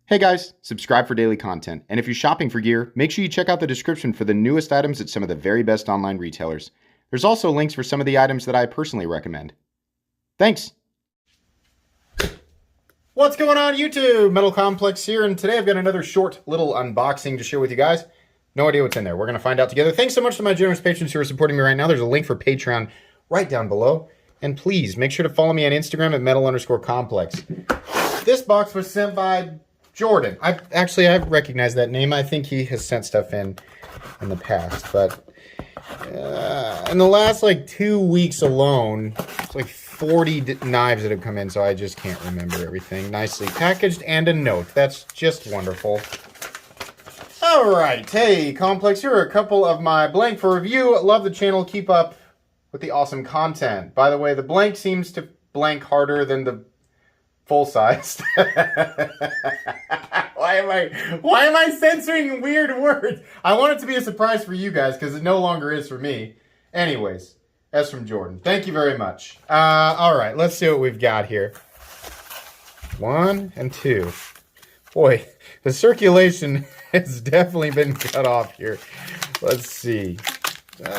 Hey guys, subscribe for daily content, and if you're shopping for gear, make sure you check out the description for the newest items at some of the very best online retailers. There's also links for some of the items that I personally recommend. Thanks! What's going on YouTube? Metal Complex here, and today I've got another short little unboxing to share with you guys. No idea what's in there. We're going to find out together. Thanks so much to my generous patrons who are supporting me right now. There's a link for Patreon right down below. And please, make sure to follow me on Instagram at metal_complex. This box was sent by Jordan. I recognize that name. I think he has sent stuff in the past, but in the last like 2 weeks alone, it's like 40 knives that have come in, so I just can't remember everything. Nicely packaged and a note. That's just wonderful. All right, hey Complex, here are a couple of my blank for review. Love the channel. Keep up with the awesome content. By the way, the blank seems to blank harder than the full size. Why am I censoring weird words? I want it to be a surprise for you guys because it no longer is for me. Anyways, that's from Jordan. Thank you very much. All right, let's see what we've got here. 1 and 2. Boy, the circulation has definitely been cut off here. Let's see.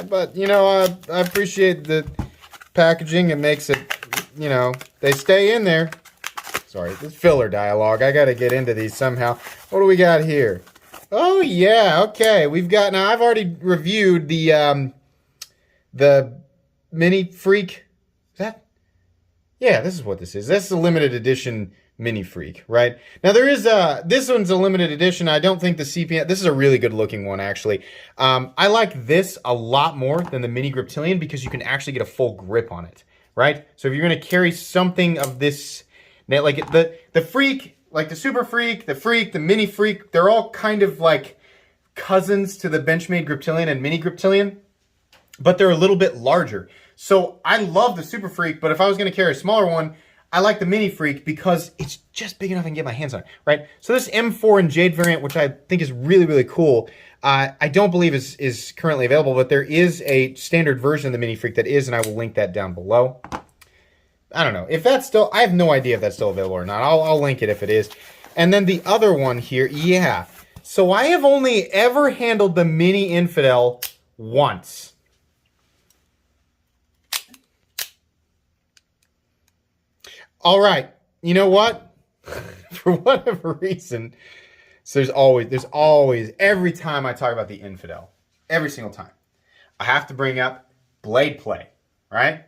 But, you know, I appreciate the packaging. It makes it, you know, they stay in there. Sorry, this filler dialogue. I got to get into these somehow. What do we got here? Oh, yeah, okay. We've got, now I've already reviewed the Mini Freak. Is that? Yeah, this is what this is. This is a limited edition Mini Freak, right? Now there is this one's a limited edition. I don't think the CPM, this is a really good looking one actually. I like this a lot more than the Mini Griptilian because you can actually get a full grip on it, right? So if you're going to carry something of this, like the Freak, like the Super Freak, the Mini Freak, they're all kind of like cousins to the Benchmade Griptilian and Mini Griptilian, but they're a little bit larger. So I love the Super Freak, but if I was going to carry a smaller one, I like the Mini Freak because it's just big enough I can get my hands on it, right? So this M4 and Jade variant, which I think is really, really cool, I don't believe is currently available, but there is a standard version of the Mini Freak that is, and I will link that down below. I don't know. If that's still, I have no idea if that's still available or not. I'll link it if it is. And then the other one here, yeah. So I have only ever handled the Mini Infidel once. All right, you know what? For whatever reason, so there's always, every time I talk about the Infidel, every single time, I have to bring up blade play, right?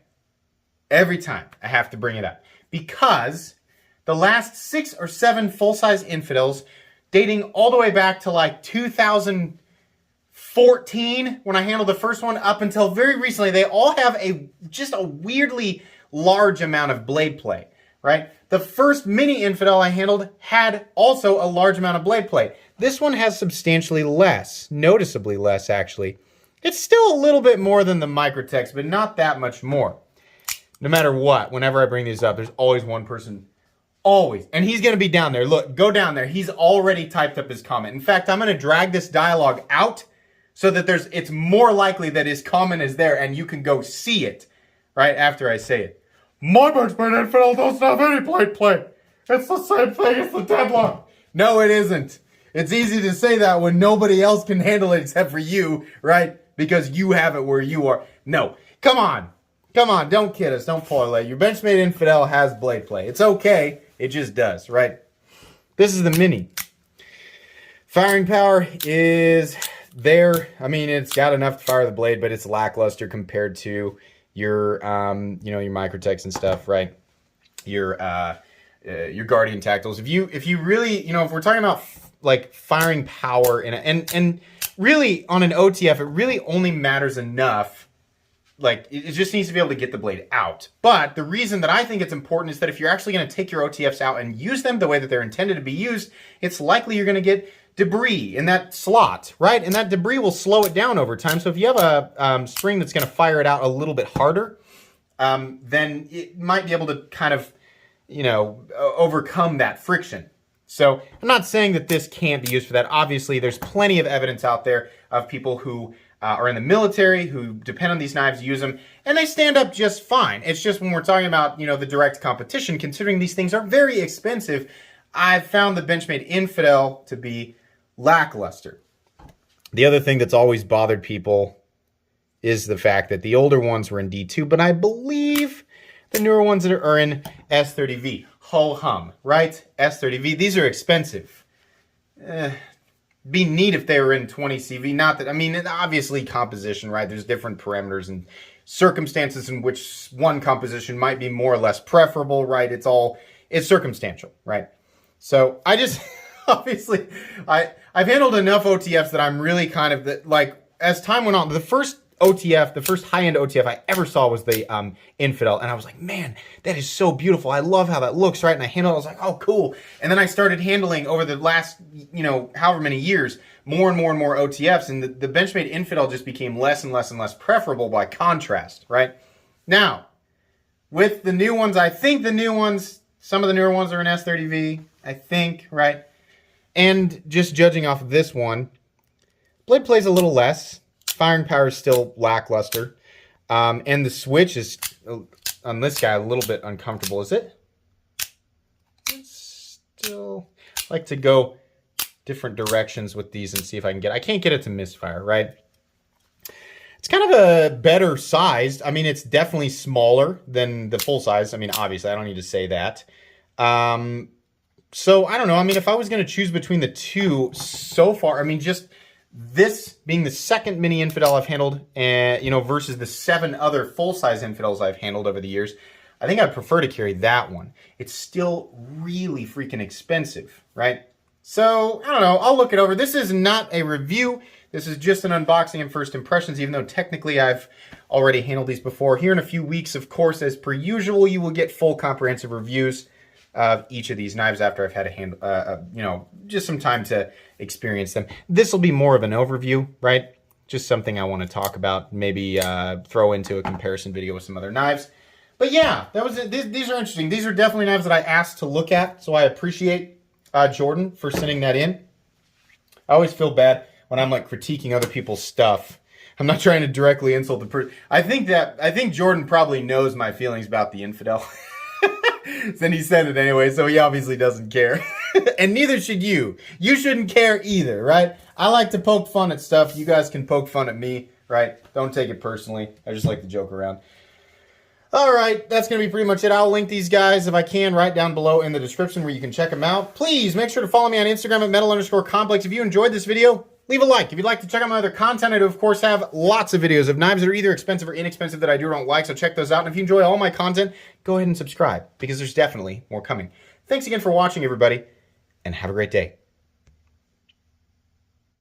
Every time I have to bring it up because the last 6 or 7 full-size Infidels, dating all the way back to like 2014 when I handled the first one up until very recently, they all have just a weirdly large amount of blade play. Right? The first Mini Infidel I handled had also a large amount of blade play. This one has substantially less, noticeably less actually. It's still a little bit more than the Microtex, but not that much more. No matter what, whenever I bring these up, there's always one person, always, and he's going to be down there. Look, go down there. He's already typed up his comment. In fact, I'm going to drag this dialogue out so that it's more likely that his comment is there and you can go see it right after I say it. My Benchmade Infidel doesn't have any blade play. It's the same thing as the Deadlock. No, it isn't. It's easy to say that when nobody else can handle it except for you, right? Because you have it where you are. No, come on. Come on, don't kid us. Don't pull our leg. Your Benchmade Infidel has blade play. It's okay. It just does, right? This is the Mini. Firing power is there. I mean, it's got enough to fire the blade, but it's lackluster compared to your you know, your Microtex and stuff, right? Your Guardian Tactiles. If you really, you know, if we're talking about like firing power and really on an OTF, it really only matters enough. Like it just needs to be able to get the blade out. But the reason that I think it's important is that if you're actually going to take your OTFs out and use them the way that they're intended to be used, it's likely you're going to get debris in that slot, right? And that debris will slow it down over time. So if you have a spring that's going to fire it out a little bit harder, then it might be able to kind of, you know, overcome that friction. So I'm not saying that this can't be used for that. Obviously, there's plenty of evidence out there of people who are in the military who depend on these knives, use them, and they stand up just fine. It's just when we're talking about, you know, the direct competition, considering these things are very expensive, I've found the BenchMade Infidel to be lackluster. The other thing that's always bothered people is the fact that the older ones were in D2, but I believe the newer ones that are in S30V. Ho hum, right? S30V. These are expensive. Be neat if they were in 20CV. Not that, I mean, obviously composition, right? There's different parameters and circumstances in which one composition might be more or less preferable, right? It's circumstantial, right? So I just, obviously, I've handled enough OTFs that I'm really kind of, like, as time went on, the first OTF, the first high-end OTF I ever saw was the Infidel, and I was like, man, that is so beautiful. I love how that looks, right? And I handled it, I was like, oh, cool. And then I started handling, over the last, however many years, more and more and more OTFs, and the BenchMade Infidel just became less and less and less preferable by contrast, right? Now, with the new ones, I think the new ones, some of the newer ones are in S30V, I think, right? And just judging off of this one, blade plays a little less. Firing power is still lackluster. And the switch is, on this guy, a little bit uncomfortable. Is it? It's still like to go different directions with these and see if I can get, I can't get it to misfire, right? It's kind of a better sized. I mean, it's definitely smaller than the full size. I mean, obviously, I don't need to say that. So, I don't know. I mean, if I was going to choose between the two so far, I mean, just this being the second Mini Infidel I've handled, versus the 7 other full-size Infidels I've handled over the years, I think I'd prefer to carry that one. It's still really freaking expensive, right? So, I don't know. I'll look it over. This is not a review. This is just an unboxing and first impressions, even though technically I've already handled these before. Here in a few weeks, of course, as per usual, you will get full comprehensive reviews of each of these knives after I've had a hand, just some time to experience them. This will be more of an overview, right? Just something I want to talk about, maybe throw into a comparison video with some other knives. But yeah, that was it. These are interesting. These are definitely knives that I asked to look at, so I appreciate Jordan for sending that in. I always feel bad when I'm like critiquing other people's stuff. I'm not trying to directly insult the person. I think Jordan probably knows my feelings about the Infidel. Then he said it anyway, so he obviously doesn't care. And neither should you. You shouldn't care either, right? I like to poke fun at stuff. You guys can poke fun at me, right? Don't take it personally. I just like to joke around. All right, that's going to be pretty much it. I'll link these guys, if I can, right down below in the description where you can check them out. Please make sure to follow me on Instagram at metal_complex. If you enjoyed this video, leave a like. If you'd like to check out my other content, I do, of course, have lots of videos of knives that are either expensive or inexpensive that I do or don't like, so check those out. And if you enjoy all my content, go ahead and subscribe, because there's definitely more coming. Thanks again for watching, everybody, and have a great day.